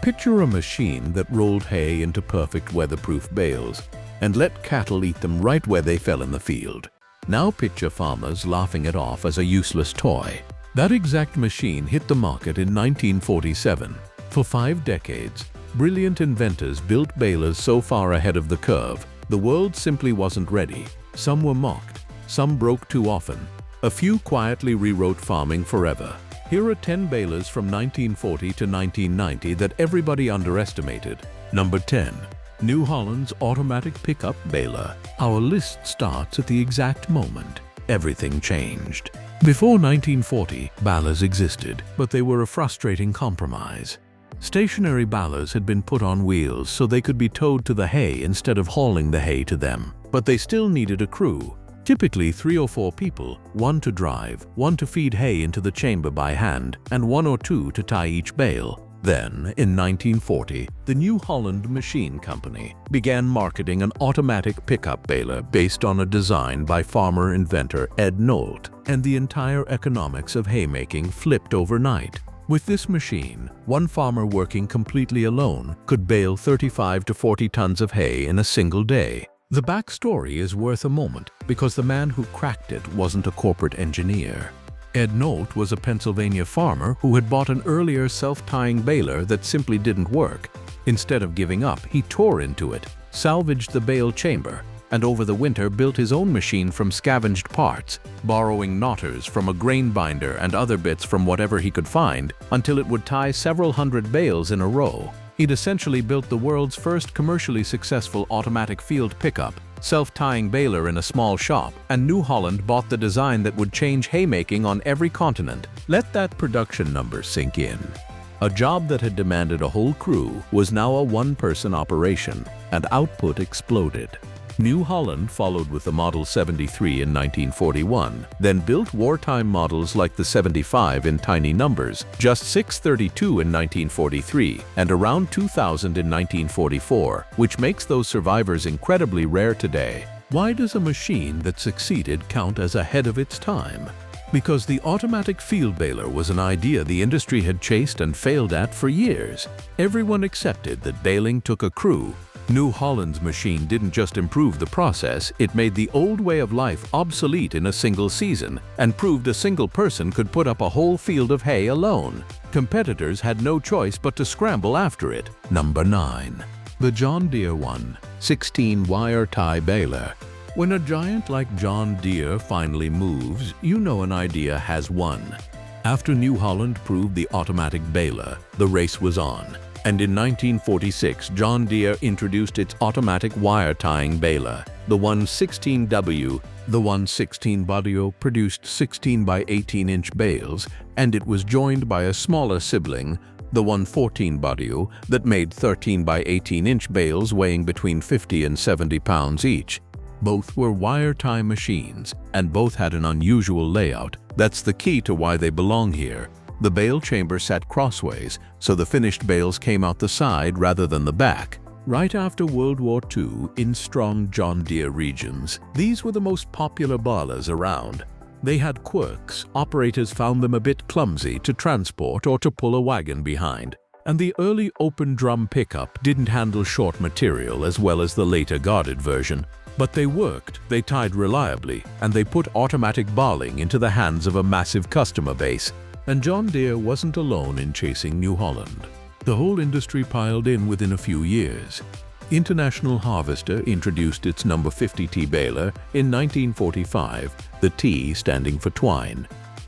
Picture a machine that rolled hay into perfect weatherproof bales and let cattle eat them right where they fell in the field. Now picture farmers laughing it off as a useless toy. That exact machine hit the market in 1947. For 5 decades, brilliant inventors built balers so far ahead of the curve, the world simply wasn't ready. Some were mocked, some broke too often. A few quietly rewrote farming forever. Here are 10 balers from 1940 to 1990 that everybody underestimated. Number 10. New Holland's automatic pickup baler. Our list starts at the exact moment everything changed. Before 1940, balers existed, but they were a frustrating compromise. Stationary balers had been put on wheels so they could be towed to the hay instead of hauling the hay to them. But they still needed a crew, typically 3 or 4 people, 1 to drive, 1 to feed hay into the chamber by hand, and 1 or 2 to tie each bale. Then, in 1940, the New Holland Machine Company began marketing an automatic pickup baler based on a design by farmer inventor Ed Nolt, and the entire economics of haymaking flipped overnight. With this machine, one farmer working completely alone could bale 35 to 40 tons of hay in a single day. The backstory is worth a moment because the man who cracked it wasn't a corporate engineer. Ed Nolt was a Pennsylvania farmer who had bought an earlier self-tying baler that simply didn't work. Instead of giving up, he tore into it, salvaged the bale chamber, and over the winter built his own machine from scavenged parts, borrowing knotters from a grain binder and other bits from whatever he could find until it would tie several hundred bales in a row. He'd essentially built the world's first commercially successful automatic field pickup, self-tying baler in a small shop, and New Holland bought the design that would change haymaking on every continent. Let that production number sink in. A job that had demanded a whole crew was now a one-person operation, and output exploded. New Holland followed with the Model 73 in 1941, then built wartime models like the 75 in tiny numbers, just 632 in 1943, and around 2000 in 1944, which makes those survivors incredibly rare today. Why does a machine that succeeded count as ahead of its time? Because the automatic field baler was an idea the industry had chased and failed at for years. Everyone accepted that baling took a crew. New Holland's machine didn't just improve the process, it made the old way of life obsolete in a single season and proved a single person could put up a whole field of hay alone. Competitors had no choice but to scramble after it. Number 9. The John Deere 1/16 wire tie baler. When a giant like John Deere finally moves, you know an idea has won. After New Holland proved the automatic baler, the race was on. And in 1946, John Deere introduced its automatic wire-tying baler, the 116W. The 116W produced 16 by 18-inch bales, and it was joined by a smaller sibling, the 114W, that made 13 by 18-inch bales weighing between 50 and 70 pounds each. Both were wire-tie machines, and both had an unusual layout. That's the key to why they belong here. The bale chamber sat crossways, so the finished bales came out the side rather than the back. Right after World War II, in strong John Deere regions, these were the most popular balers around. They had quirks. Operators found them a bit clumsy to transport or to pull a wagon behind. And the early open drum pickup didn't handle short material as well as the later guarded version. But they worked, they tied reliably, and they put automatic baling into the hands of a massive customer base. And John Deere wasn't alone in chasing New Holland. The whole industry piled in within a few years. International Harvester introduced its number 50T baler in 1945, the T standing for twine.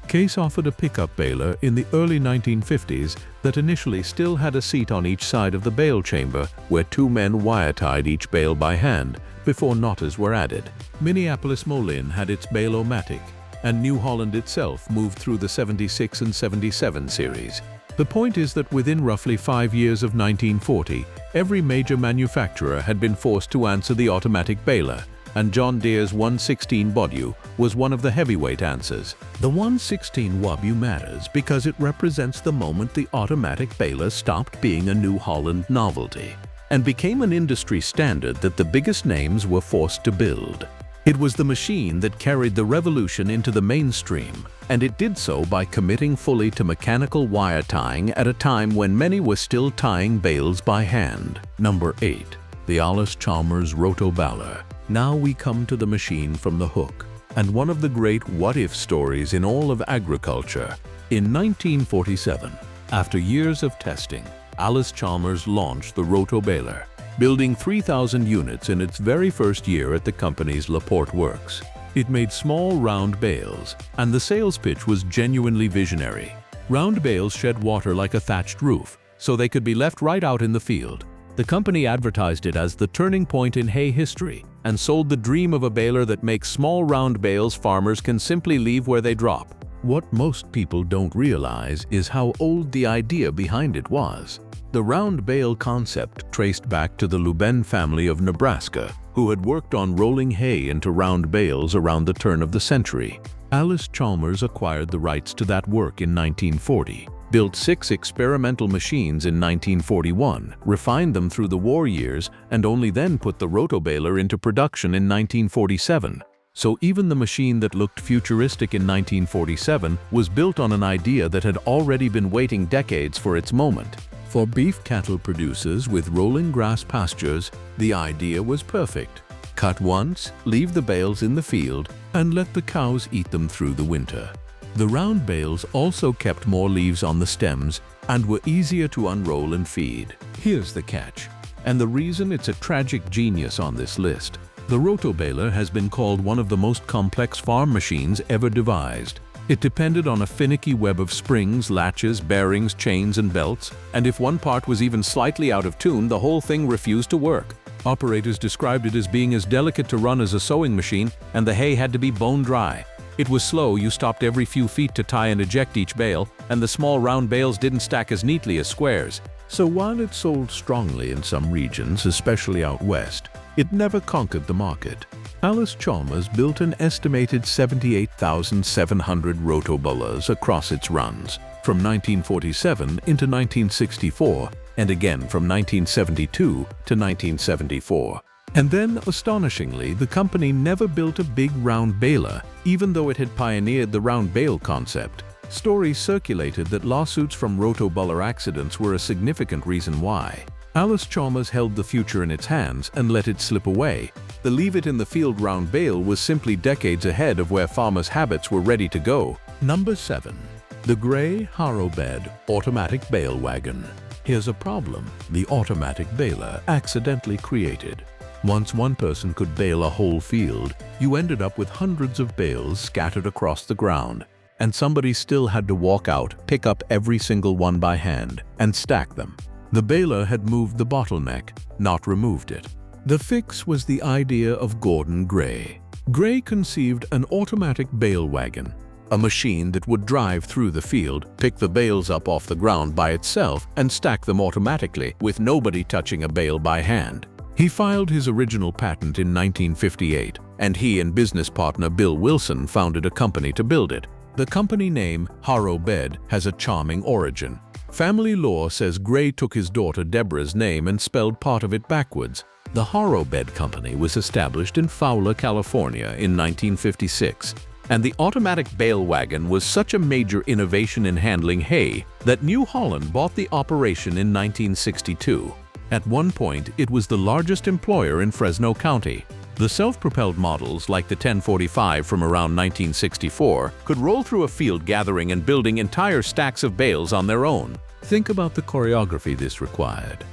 Case offered a pickup baler in the early 1950s that initially still had a seat on each side of the bale chamber where 2 men wire-tied each bale by hand before knotters were added. Minneapolis Moline had its bale-o-matic, and New Holland itself moved through the 76 and 77 series. The point is that within roughly 5 years of 1940, every major manufacturer had been forced to answer the automatic baler, and John Deere's 116W was one of the heavyweight answers. The 116W matters because it represents the moment the automatic baler stopped being a New Holland novelty and became an industry standard that the biggest names were forced to build. It was the machine that carried the revolution into the mainstream, and it did so by committing fully to mechanical wire tying at a time when many were still tying bales by hand. Number 8. The Allis-Chalmers Roto-Baler. Now we come to the machine from the hook, and one of the great what-if stories in all of agriculture. In 1947, after years of testing, Allis-Chalmers launched the Roto-Baler, building 3,000 units in its very first year at the company's LaPorte works. It made small round bales, and the sales pitch was genuinely visionary. Round bales shed water like a thatched roof, so they could be left right out in the field. The company advertised it as the turning point in hay history and sold the dream of a baler that makes small round bales farmers can simply leave where they drop. What most people don't realize is how old the idea behind it was. The round bale concept traced back to the Luben family of Nebraska, who had worked on rolling hay into round bales around the turn of the century. Allis-Chalmers acquired the rights to that work in 1940, built 6 experimental machines in 1941, refined them through the war years, and only then put the Roto-Baler into production in 1947. So even the machine that looked futuristic in 1947 was built on an idea that had already been waiting decades for its moment. For beef cattle producers with rolling grass pastures, the idea was perfect. Cut once, leave the bales in the field, and let the cows eat them through the winter. The round bales also kept more leaves on the stems and were easier to unroll and feed. Here's the catch, and the reason it's a tragic genius on this list. The Roto-Baler has been called one of the most complex farm machines ever devised. It depended on a finicky web of springs, latches, bearings, chains, and belts, and if one part was even slightly out of tune, the whole thing refused to work. Operators described it as being as delicate to run as a sewing machine, and the hay had to be bone dry. It was slow, you stopped every few feet to tie and eject each bale, and the small round bales didn't stack as neatly as squares. So while it sold strongly in some regions, especially out west, it never conquered the market. Allis-Chalmers built an estimated 78,700 Roto-Balers across its runs, from 1947 into 1964, and again from 1972 to 1974. And then, astonishingly, the company never built a big round baler, even though it had pioneered the round bale concept. Stories circulated that lawsuits from Roto-Baler accidents were a significant reason why. Allis-Chalmers held the future in its hands and let it slip away. The leave-it-in-the-field round bale was simply decades ahead of where farmers' habits were ready to go. Number 7. The Gray Harrow Bed Automatic Bale Wagon. Here's a problem the automatic baler accidentally created. Once one person could bale a whole field, you ended up with hundreds of bales scattered across the ground, and somebody still had to walk out, pick up every single one by hand, and stack them. The baler had moved the bottleneck, not removed it. The fix was the idea of Gordon Gray. Gray conceived an automatic bale wagon, a machine that would drive through the field, pick the bales up off the ground by itself, and stack them automatically, with nobody touching a bale by hand. He filed his original patent in 1958, and he and business partner Bill Wilson founded a company to build it. The company name, Harrow Bed, has a charming origin. Family lore says Gray took his daughter Deborah's name and spelled part of it backwards. The Harrow Bed Company was established in Fowler, California in 1956, and the automatic bale wagon was such a major innovation in handling hay that New Holland bought the operation in 1962. At one point, it was the largest employer in Fresno County. The self-propelled models, like the 1045 from around 1964, could roll through a field gathering and building entire stacks of bales on their own. Think about the choreography this required.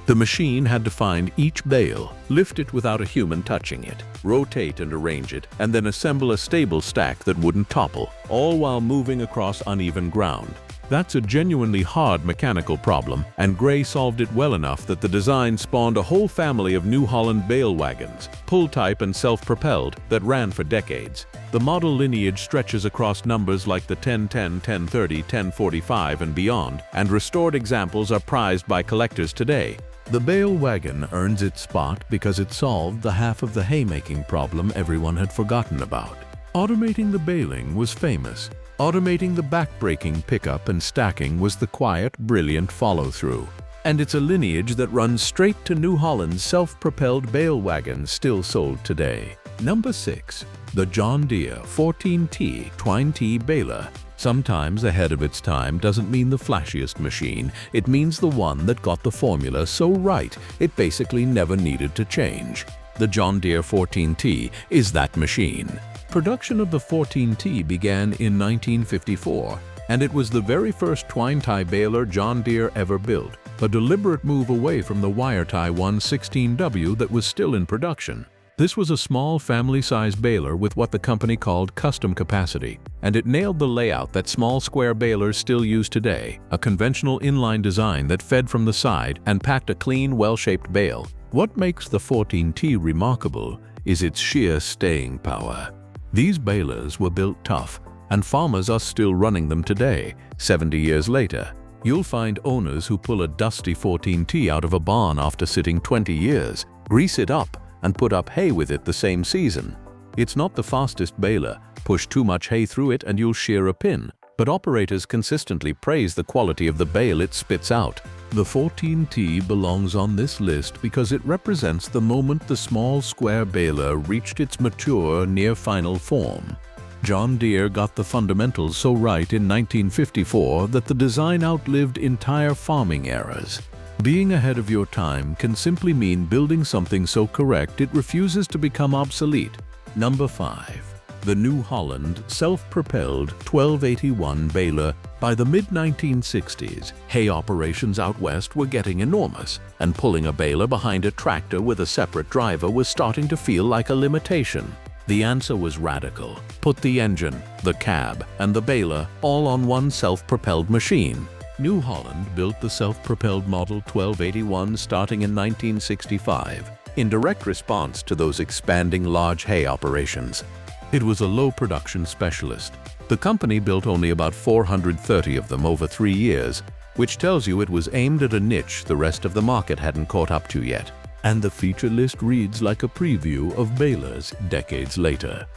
The machine had to find each bale, lift it without a human touching it, rotate and arrange it, and then assemble a stable stack that wouldn't topple, all while moving across uneven ground. That's a genuinely hard mechanical problem, and Gray solved it well enough that the design spawned a whole family of New Holland bale wagons, pull-type and self-propelled, that ran for decades. The model lineage stretches across numbers like the 1010, 1030, 1045, and beyond, and restored examples are prized by collectors today. The bale wagon earns its spot because it solved the half of the haymaking problem everyone had forgotten about. Automating the baling was famous. Automating the back-breaking pickup and stacking was the quiet, brilliant follow-through. And it's a lineage that runs straight to New Holland's self-propelled bale wagons still sold today. Number 6. The John Deere 14T Twine T Baler. Sometimes ahead of its time doesn't mean the flashiest machine. It means the one that got the formula so right it basically never needed to change. The John Deere 14T is that machine. Production of the 14T began in 1954, and it was the very first twine tie baler John Deere ever built, a deliberate move away from the wire tie 116W that was still in production. This was a small family-size baler with what the company called custom capacity, and it nailed the layout that small square balers still use today, a conventional inline design that fed from the side and packed a clean, well-shaped bale. What makes the 14T remarkable is its sheer staying power. These balers were built tough, and farmers are still running them today, 70 years later. You'll find owners who pull a dusty 14T out of a barn after sitting 20 years, grease it up, and put up hay with it the same season. It's not the fastest baler. Push too much hay through it and you'll shear a pin, but operators consistently praise the quality of the bale it spits out. The 14T belongs on this list because it represents the moment the small square baler reached its mature, near-final form. John Deere got the fundamentals so right in 1954 that the design outlived entire farming eras. Being ahead of your time can simply mean building something so correct it refuses to become obsolete. Number 5. The New Holland self-propelled 1281 baler. By the mid-1960s, hay operations out west were getting enormous, and pulling a baler behind a tractor with a separate driver was starting to feel like a limitation. The answer was radical. Put the engine, the cab, and the baler all on one self-propelled machine. New Holland built the self-propelled Model 1281 starting in 1965, in direct response to those expanding large hay operations. It was a low-production specialist. The company built only about 430 of them over 3 years, which tells you it was aimed at a niche the rest of the market hadn't caught up to yet. And the feature list reads like a preview of balers decades later.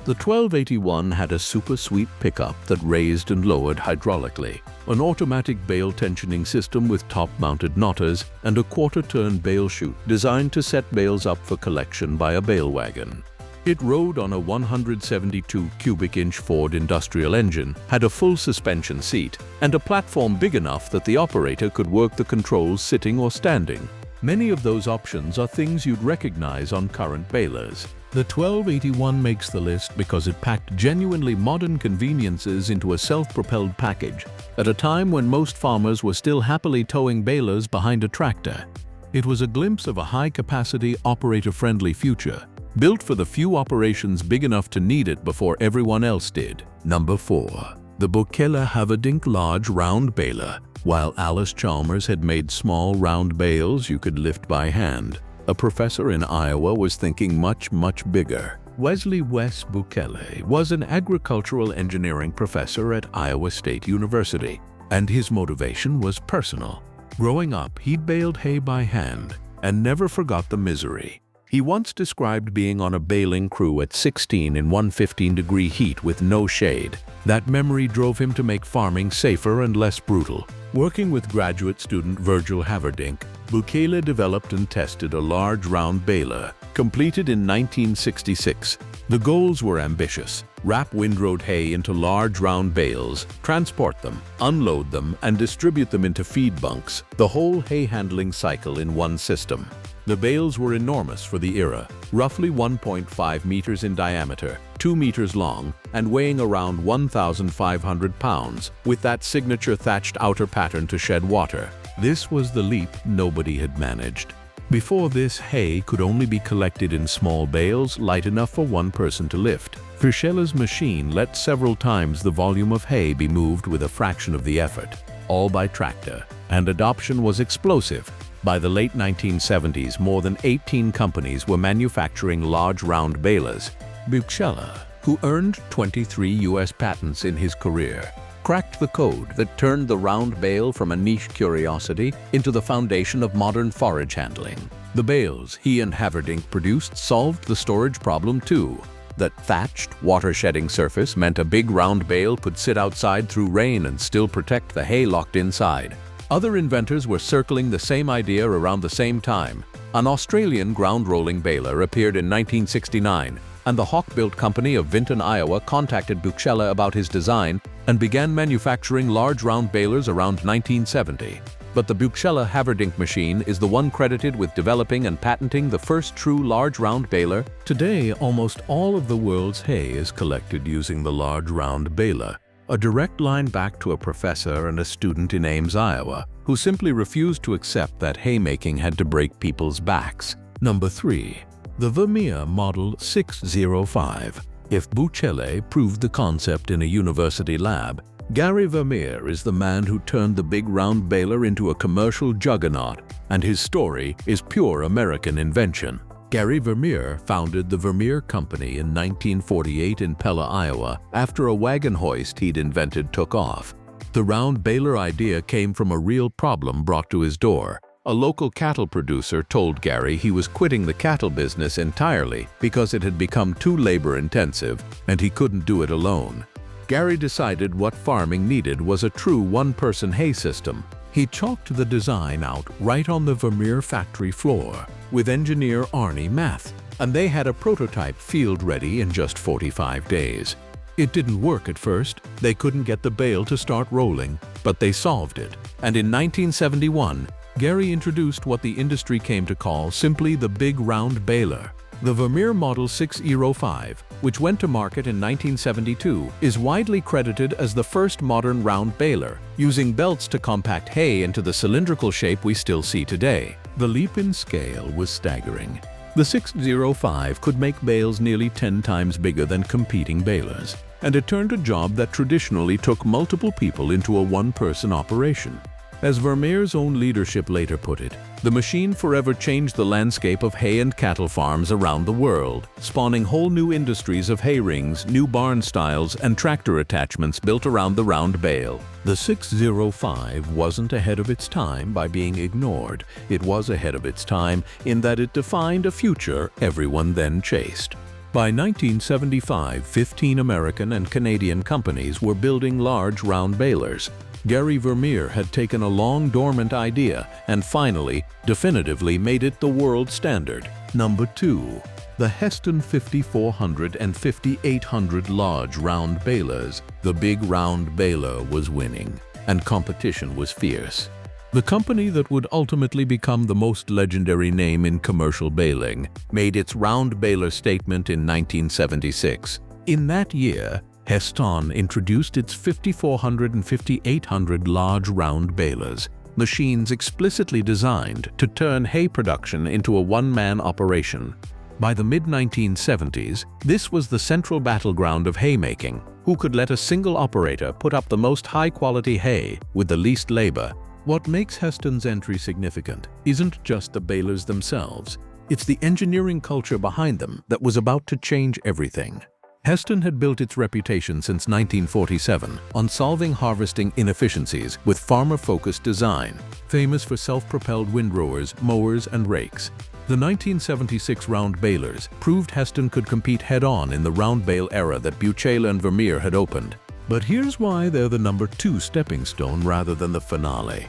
The 1281 had a super sweep pickup that raised and lowered hydraulically, an automatic bale tensioning system with top-mounted knotters, and a quarter-turn bale chute designed to set bales up for collection by a bale wagon. It rode on a 172 cubic inch Ford industrial engine, had a full suspension seat, and a platform big enough that the operator could work the controls sitting or standing. Many of those options are things you'd recognize on current balers. The 1281 makes the list because it packed genuinely modern conveniences into a self-propelled package at a time when most farmers were still happily towing balers behind a tractor. It was a glimpse of a high-capacity, operator-friendly future, built for the few operations big enough to need it before everyone else did. Number 4. The Buchele Haverdink Large Round Baler. While Allis-Chalmers had made small round bales you could lift by hand, a professor in Iowa was thinking much bigger. Wesley Wes Buchele was an agricultural engineering professor at Iowa State University, and his motivation was personal. Growing up, he'd baled hay by hand and never forgot the misery. He once described being on a baling crew at 16 in 115-degree heat with no shade. That memory drove him to make farming safer and less brutal. Working with graduate student Virgil Haverdink, Buchele developed and tested a large round baler, completed in 1966. The goals were ambitious: wrap windrowed hay into large round bales, transport them, unload them, and distribute them into feed bunks, the whole hay handling cycle in one system. The bales were enormous for the era, roughly 1.5 meters in diameter, 2 meters long, and weighing around 1,500 pounds, with that signature thatched outer pattern to shed water. This was the leap nobody had managed. Before this, hay could only be collected in small bales light enough for one person to lift. Buchele's machine let several times the volume of hay be moved with a fraction of the effort, all by tractor, and adoption was explosive. By the late 1970s, more than 18 companies were manufacturing large round balers. Buchele, who earned 23 U.S. patents in his career, cracked the code that turned the round bale from a niche curiosity into the foundation of modern forage handling. The bales he and Haverdink produced solved the storage problem too. That thatched, water-shedding surface meant a big round bale could sit outside through rain and still protect the hay locked inside. Other inventors were circling the same idea around the same time. An Australian ground-rolling baler appeared in 1969, and the Hawk-built company of Vinton, Iowa contacted Buchela about his design and began manufacturing large round balers around 1970. But the Buchela Haverdink machine is the one credited with developing and patenting the first true large round baler. Today, almost all of the world's hay is collected using the large round baler, a direct line back to a professor and a student in Ames, Iowa, who simply refused to accept that haymaking had to break people's backs. Number 3. The Vermeer Model 605. If Buchela proved the concept in a university lab, Gary Vermeer is the man who turned the big round baler into a commercial juggernaut, and his story is pure American invention. Gary Vermeer founded the Vermeer Company in 1948 in Pella, Iowa, after a wagon hoist he'd invented took off. The round baler idea came from a real problem brought to his door. A local cattle producer told Gary he was quitting the cattle business entirely because it had become too labor-intensive and he couldn't do it alone. Gary decided what farming needed was a true one-person hay system. He chalked the design out right on the Vermeer factory floor with engineer Arnie Math, and they had a prototype field ready in just 45 days. It didn't work at first. They couldn't get the bale to start rolling, but they solved it. And in 1971, Gary introduced what the industry came to call simply the big round baler. The Vermeer Model 605, which went to market in 1972, is widely credited as the first modern round baler, using belts to compact hay into the cylindrical shape we still see today. The leap in scale was staggering. The 605 could make bales nearly 10 times bigger than competing balers, and it turned a job that traditionally took multiple people into a one-person operation. As Vermeer's own leadership later put it, the machine forever changed the landscape of hay and cattle farms around the world, spawning whole new industries of hay rings, new barn styles, and tractor attachments built around the round bale. The 605 wasn't ahead of its time by being ignored. It was ahead of its time in that it defined a future everyone then chased. By 1975, 15 American and Canadian companies were building large round balers. Gary Vermeer had taken a long dormant idea and finally, definitively made it the world standard. Number 2. The Hesston 5400 and 5800 large round balers. The big round baler was winning, and competition was fierce. The company that would ultimately become the most legendary name in commercial baling made its round baler statement in 1976. In that year, Hesston introduced its 5400 and 5800 large round balers, machines explicitly designed to turn hay production into a one-man operation. By the mid-1970s, this was the central battleground of haymaking. Who could let a single operator put up the most high-quality hay with the least labor? What makes Hesston's entry significant isn't just the balers themselves. It's the engineering culture behind them that was about to change everything. Hesston had built its reputation since 1947 on solving harvesting inefficiencies with farmer-focused design, famous for self-propelled windrowers, mowers, and rakes. The 1976 round balers proved Hesston could compete head-on in the round bale era that Buchela and Vermeer had opened. But here's why they're the number 2 stepping stone rather than the finale.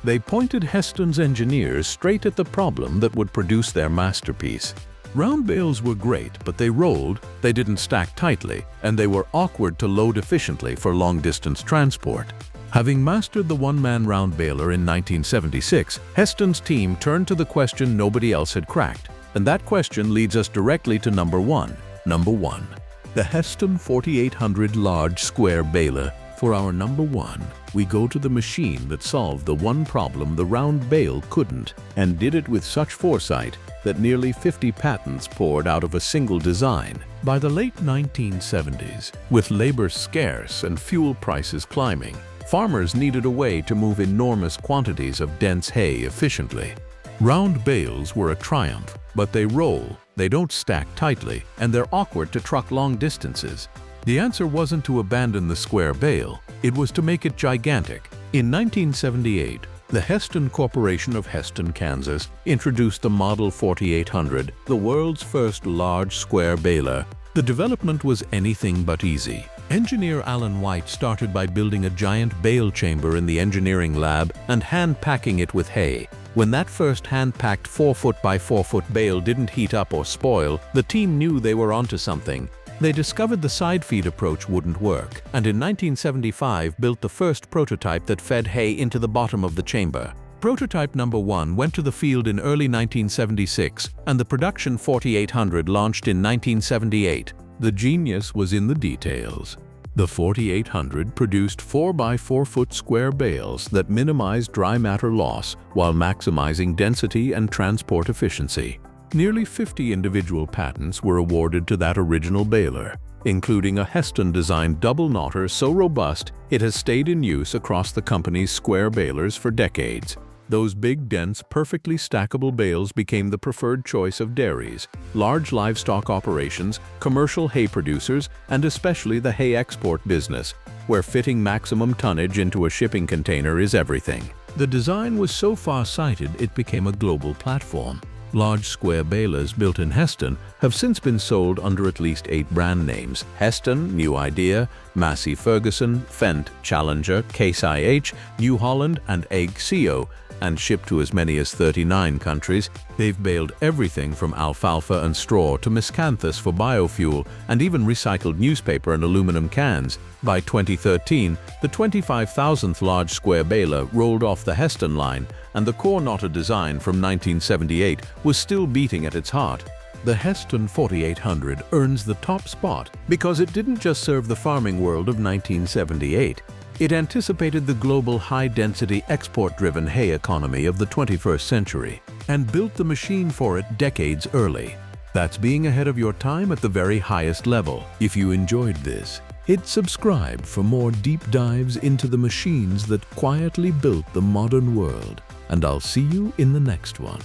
They pointed Hesston's engineers straight at the problem that would produce their masterpiece. Round bales were great, but they rolled, they didn't stack tightly, and they were awkward to load efficiently for long-distance transport. Having mastered the one-man round baler in 1976, Hesston's team turned to the question nobody else had cracked, and that question leads us directly to number 1. Number 1. The Hesston 4800 large square baler. For our number 1, we go to the machine that solved the one problem the round bale couldn't, and did it with such foresight that nearly 50 patents poured out of a single design. By the late 1970s, with labor scarce and fuel prices climbing, farmers needed a way to move enormous quantities of dense hay efficiently. Round bales were a triumph, but they roll, they don't stack tightly, and they're awkward to truck long distances. The answer wasn't to abandon the square bale, it was to make it gigantic. In 1978, the Hesston Corporation of Hesston, Kansas, introduced the Model 4800, the world's first large square baler. The development was anything but easy. Engineer Alan White started by building a giant bale chamber in the engineering lab and hand-packing it with hay. When that first hand-packed 4-foot by 4-foot bale didn't heat up or spoil, the team knew they were onto something. They discovered the side feed approach wouldn't work, and in 1975 built the first prototype that fed hay into the bottom of the chamber. Prototype number 1 went to the field in early 1976, and the production 4800 launched in 1978. The genius was in the details. The 4800 produced 4 by 4 foot square bales that minimized dry matter loss while maximizing density and transport efficiency. Nearly 50 individual patents were awarded to that original baler, including a Hesston-designed double knotter so robust it has stayed in use across the company's square balers for decades. Those big, dense, perfectly stackable bales became the preferred choice of dairies, large livestock operations, commercial hay producers, and especially the hay export business, where fitting maximum tonnage into a shipping container is everything. The design was so far-sighted it became a global platform. Large square balers built in Hesston have since been sold under at least 8 brand names: Hesston, New Idea, Massey Ferguson, Fendt, Challenger, Case IH, New Holland, and Egg CO, and shipped to as many as 39 countries. They've baled everything from alfalfa and straw to miscanthus for biofuel and even recycled newspaper and aluminum cans. By 2013, the 25,000th large square baler rolled off the Hesston line, and the core knotter design from 1978 was still beating at its heart. The Hesston 4800 earns the top spot because it didn't just serve the farming world of 1978. It anticipated the global high-density, export-driven hay economy of the 21st century and built the machine for it decades early. That's being ahead of your time at the very highest level. If you enjoyed this, hit subscribe for more deep dives into the machines that quietly built the modern world, and I'll see you in the next one.